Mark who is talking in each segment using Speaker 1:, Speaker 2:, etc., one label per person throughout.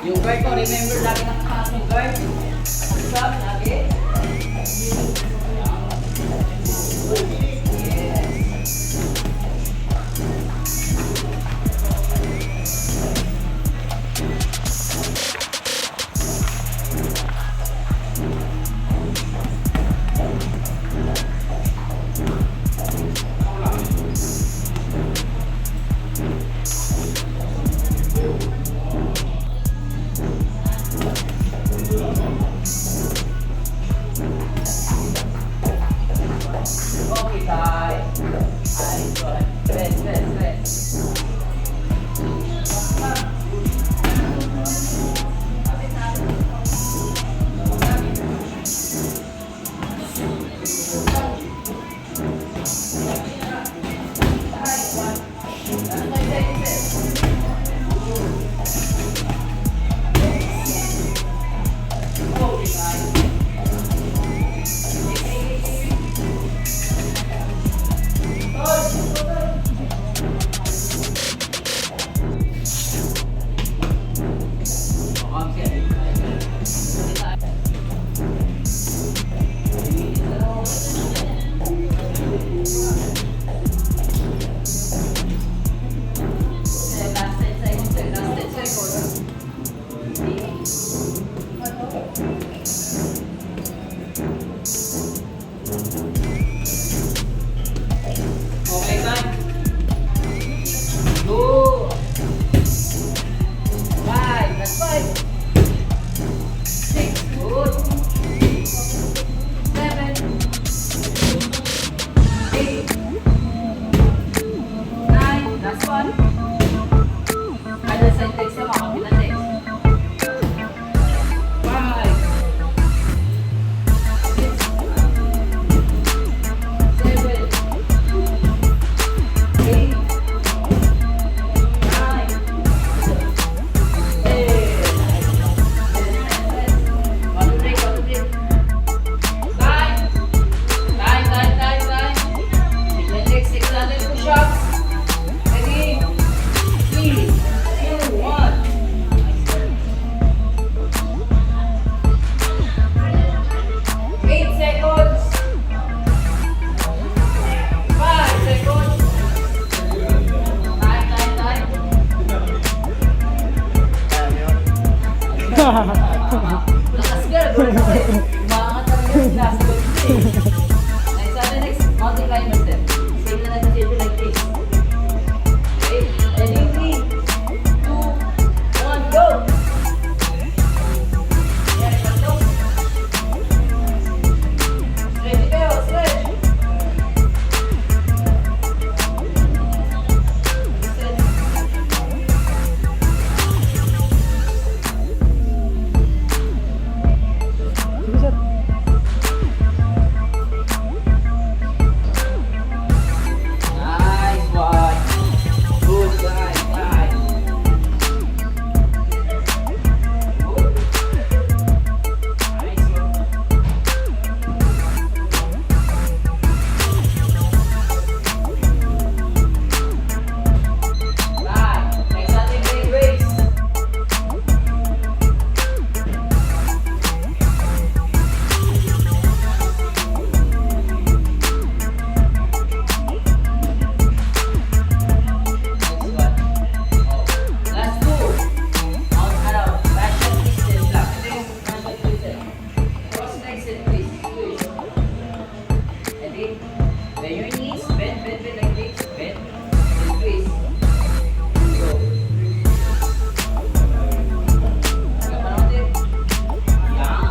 Speaker 1: Yung guard ko, remember lagi nakataas yung guard. Stop, lagi. Last 5. 6. Good. 7. 8. 9. Last one. Other side text naman. Kapila text. 5. 6. 7. 8. 'Lakas ka, bro. Umaangat talaga yung last goal today. Next, next, multiply mo step. Same na natin safety like this. Okay? Ready? 3, 2, 1, go! Yan, ito. Stretch kayo, stretch. Nice one. Good guys, guys. Good. Nice one. Right. Next natin leg raise. Last two. Out, back and twist and block. Ito yung twist and cross legs and twist. Twist. Ready? Bend your knees. Bend like this. Bend. And twist. Go. Hanggang pa natin. Yan.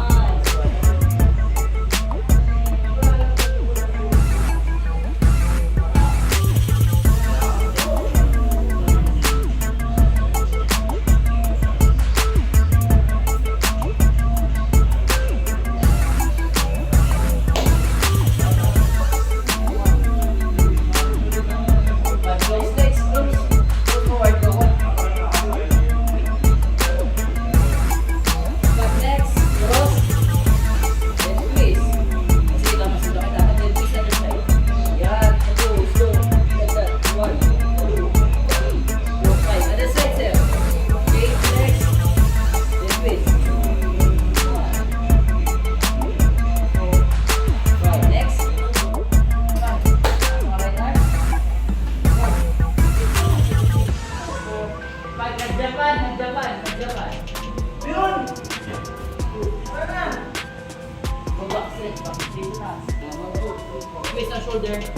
Speaker 1: Close legs, close. Go forward, go on. Back next, cross. Then twist. Kasi kita mas laki dapat. Then twist other side. Yan. Go, slow. Like that. 1, 2, 3, 4, 5. Other side, sir. Okay, next. Then twist. 1, 2, 5. Next. 5. Right arm. 1, 2, 3, 4, 5. Nag-Japan. Yun! Sana! Go back, set. Back, sit, taas. 1, 2, 3, 4. Twist ang shoulder. 1,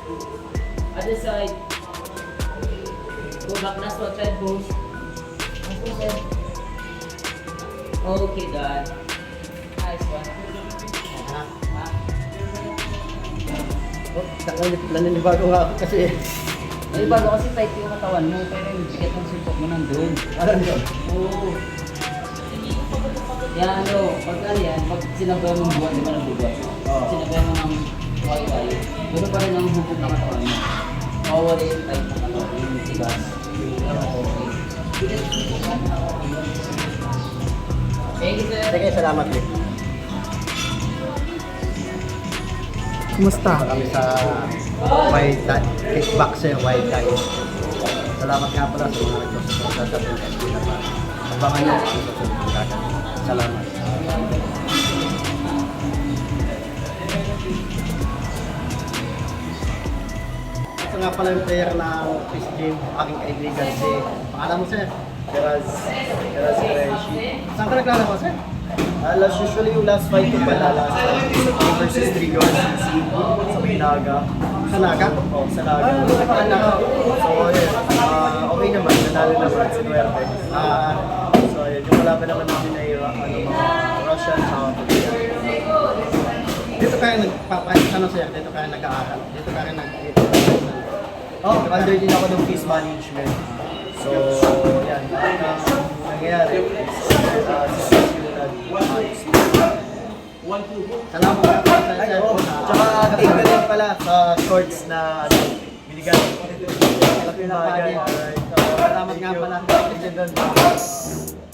Speaker 1: 2. Other side. Go back, last one, side pose. Last one, side. Okay, done. Nice one. Ha?
Speaker 2: Naninibago nga ako kasi
Speaker 1: Ay, bago kasi tight yung katawan mo, pero yung bigat ng suntok mo nandun.
Speaker 2: alam nyo,
Speaker 1: Oo. Yan, ano, pag ano yan, pag sinabayan mo ng buwan, di ba nagbubuwan?
Speaker 2: Oo.
Speaker 1: Sinabayan mo ng wifi, gano'n pa rin ang hubog ng katawan mo. Mawawala yung tight ng katawan, yung tigas. Okay. Thank you, sir.
Speaker 2: sige, salamat din.
Speaker 3: Kumusta?
Speaker 2: Kami sa Muay Thai, kickboxer Muay Thai. Salamat nga pala sa mga nagsusuporta sa ating SB na pa. Abangan nyo ang susunod ng gagawin. Salamat. Ito nga pala yung player ng Chris Gym, aking kaibigan si, pangalan mo sir? Geraz Qureshi. Saan ka naglalaro sir?
Speaker 4: Last usually yung last fight ko pala last fight versus Trigger CC sa Binaga.
Speaker 2: Sa Naga?
Speaker 3: Oo, sa Naga.
Speaker 2: Naga.
Speaker 3: So, yun. Okay naman, nanalo naman si Duerte. So, yun. Yung wala pa naman namin na mga Russian sa
Speaker 2: Dito kayo ano sa'yo? Dito kayo nag-aaral? Dito kayo
Speaker 3: under din ako ng fees management. So, yan. Ang nangyayari is,
Speaker 2: Salamat ka po sa
Speaker 3: Ay,
Speaker 2: cellphone.
Speaker 3: tsaka take ka rin pala sa shorts na binigay. Malaking bagay. Alright. So,
Speaker 2: Salamat nga pala.
Speaker 3: Thank you.